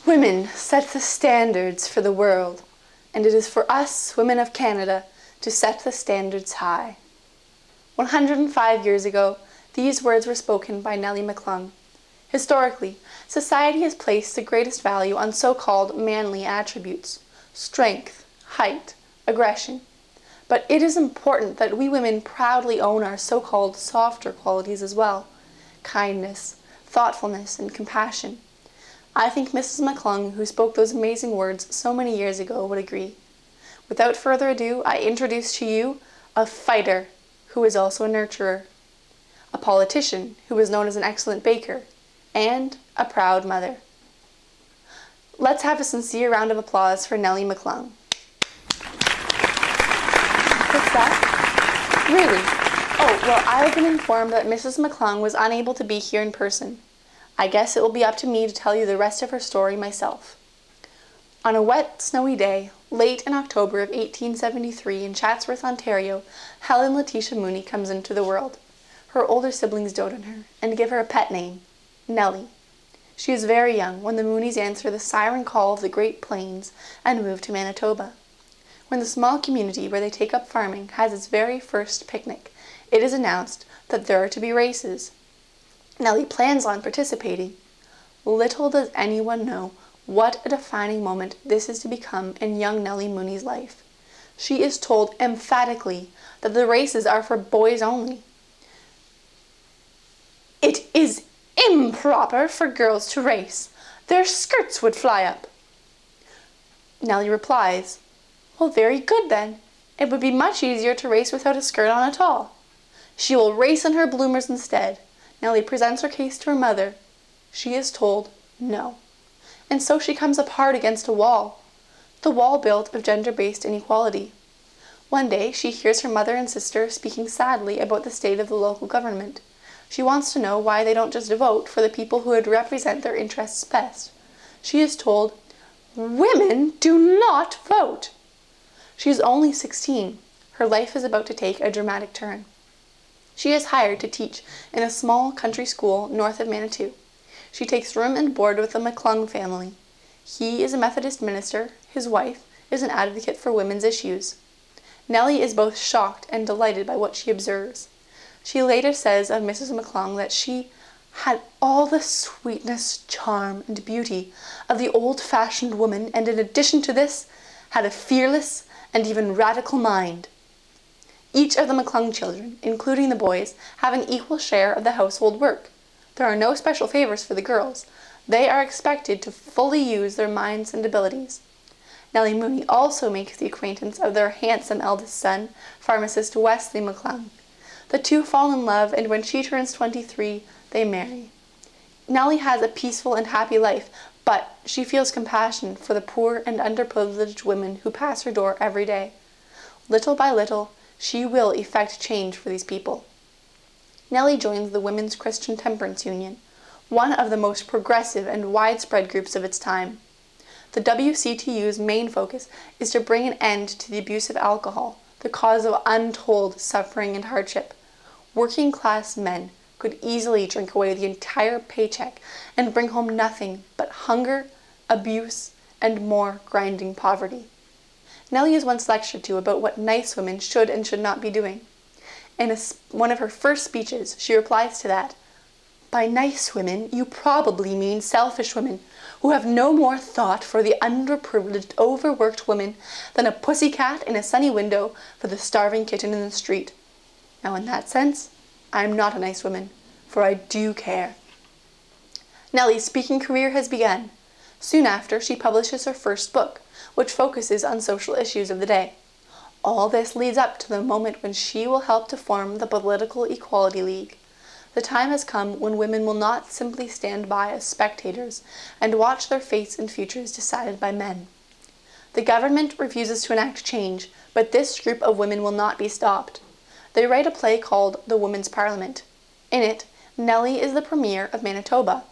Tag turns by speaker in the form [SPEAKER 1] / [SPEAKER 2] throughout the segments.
[SPEAKER 1] Women set the standards for the world, and it is for us, women of Canada, to set the standards high. 105 years ago, these words were spoken by Nellie McClung. Historically, society has placed the greatest value on so-called manly attributes: strength, height, aggression. But it is important that we women proudly own our so-called softer qualities as well: kindness, thoughtfulness, and compassion. I think Mrs. McClung, who spoke those amazing words so many years ago, would agree. Without further ado, I introduce to you a fighter who is also a nurturer, a politician who is known as an excellent baker, and a proud mother. Let's have a sincere round of applause for Nellie McClung. What's that? Really? Oh, well, I've been informed that Mrs. McClung was unable to be here in person. I guess it will be up to me to tell you the rest of her story myself. On a wet, snowy day, late in October of 1873 in Chatsworth, Ontario, Helen Letitia Mooney comes into the world. Her older siblings dote on her and give her a pet name, Nellie. She is very young when the Mooneys answer the siren call of the Great Plains and move to Manitoba. When the small community where they take up farming has its very first picnic, it is announced that there are to be races. Nellie plans on participating. Little does anyone know what a defining moment this is to become in young Nellie Mooney's life. She is told emphatically that the races are for boys only. "It is improper for girls to race. Their skirts would fly up." Nellie replies, "Well, very good then. It would be much easier to race without a skirt on at all." She will race in her bloomers instead. Nellie presents her case to her mother. She is told no. And so she comes up hard against a wall. The wall built of gender-based inequality. One day she hears her mother and sister speaking sadly about the state of the local government. She wants to know why they don't just vote for the people who would represent their interests best. She is told, "Women do not vote." She is only 16. Her life is about to take a dramatic turn. She is hired to teach in a small country school north of Manitou. She takes room and board with the McClung family. He is a Methodist minister. His wife is an advocate for women's issues. Nellie is both shocked and delighted by what she observes. She later says of Mrs. McClung that she had all the sweetness, charm, and beauty of the old-fashioned woman, and in addition to this, had a fearless and even radical mind. Each of the McClung children, including the boys, have an equal share of the household work. There are no special favors for the girls. They are expected to fully use their minds and abilities. Nellie Mooney also makes the acquaintance of their handsome eldest son, pharmacist Wesley McClung. The two fall in love, and when she turns 23, they marry. Nellie has a peaceful and happy life, but she feels compassion for the poor and underprivileged women who pass her door every day. Little by little, she will effect change for these people. Nellie joins the Women's Christian Temperance Union, one of the most progressive and widespread groups of its time. The WCTU's main focus is to bring an end to the abuse of alcohol, the cause of untold suffering and hardship. Working class men could easily drink away the entire paycheck and bring home nothing but hunger, abuse, and more grinding poverty. Nellie is once lectured to about what nice women should and should not be doing. In one of her first speeches, she replies to that, "By nice women, you probably mean selfish women who have no more thought for the underprivileged, overworked woman than a pussycat in a sunny window for the starving kitten in the street." Now, in that sense, I am not a nice woman, for I do care. Nellie's speaking career has begun. Soon after, she publishes her first book, which focuses on social issues of the day. All this leads up to the moment when she will help to form the Political Equality League. The time has come when women will not simply stand by as spectators and watch their fates and futures decided by men. The government refuses to enact change, but this group of women will not be stopped. They write a play called The Women's Parliament. In it, Nellie is the premier of Manitoba.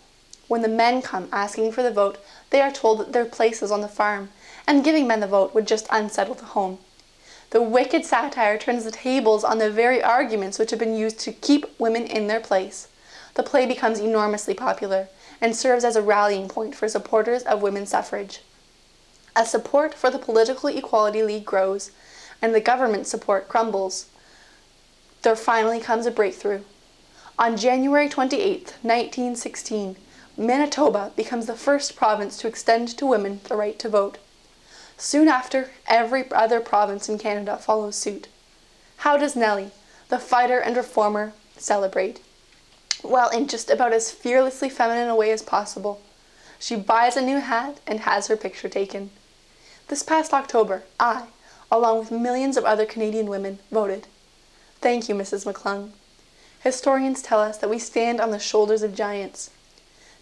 [SPEAKER 1] When the men come asking for the vote, they are told that their place is on the farm, and giving men the vote would just unsettle the home. The wicked satire turns the tables on the very arguments which have been used to keep women in their place. The play becomes enormously popular, and serves as a rallying point for supporters of women's suffrage. As support for the Political Equality League grows and the government support crumbles, there finally comes a breakthrough. On January 28, 1916, Manitoba becomes the first province to extend to women the right to vote. Soon after, every other province in Canada follows suit. How does Nellie, the fighter and reformer, celebrate? Well, in just about as fearlessly feminine a way as possible. She buys a new hat and has her picture taken. This past October, I, along with millions of other Canadian women, voted. Thank you, Mrs. McClung. Historians tell us that we stand on the shoulders of giants.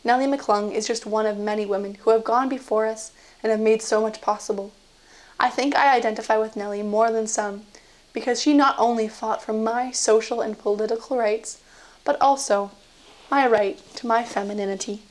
[SPEAKER 1] Nellie McClung is just one of many women who have gone before us and have made so much possible. I think I identify with Nellie more than some, because she not only fought for my social and political rights, but also my right to my femininity.